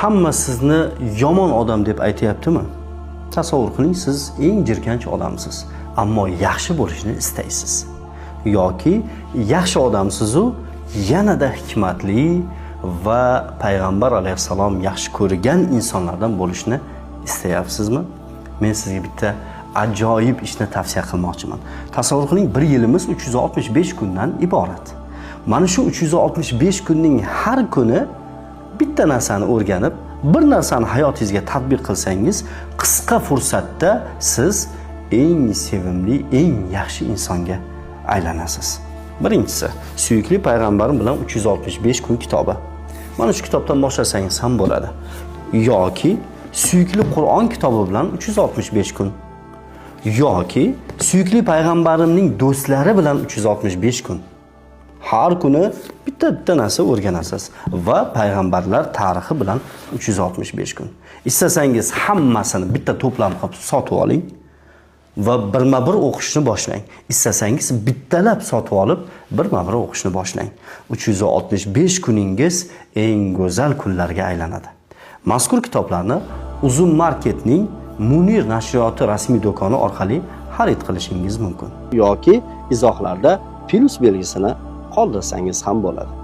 hamma sizni yomon odam deb aytayaptimi? Tasavvur qiling, siz eng jirkanch odamsiz, ammo yaxshi bo'lishni istaysiz. Yoki yaxshi odamsiz-u, yanada hikmatli va payg'ambar alayhisalom yaxshi ko'rgan insonlardan bo'lishni istayapsizmi? Men sizga bitta ajoyib ishni tavsiya qilmoqchiman. Tasavvur qiling, bir yilimiz 365 kundan iborat. Mana shu 365 kunning har kuni bitta narsani o'rganib, bir narsani hayotingizga tatbiq qilsangiz, qisqa fursatda siz eng sevimli, eng yaxshi insonga aylanasiz. Birinchisi, suyukli payg'ambarim bilan 365 kun kitobi. Mana shu kitobdan boshlasangiz ham bo'ladi. Yoki suyukli Qur'on kitobi bilan 365 kun. Yoki suyukli payg'ambarimning do'stlari bilan 365 kun. Har kuni bitta narsa o'rganasiz va payg'ambarlar tarixi bilan 365 kun. Istasangiz hammasini bitta to'plam qilib sotib oling va birma-bir o'qishni boshlang. Istasangiz bittalab sotib olib, birma-bir o'qishni boshlang. 365 kuningiz eng go'zal kunlarga aylanadi. Mazkur kitoblarni Uzun Marketning Munir nashriyoti rasmiy do'koni orqali xarid qilishingiz mumkin. Yoki izohlarda plus belgisini qoldirsangiz ham bo'ladi.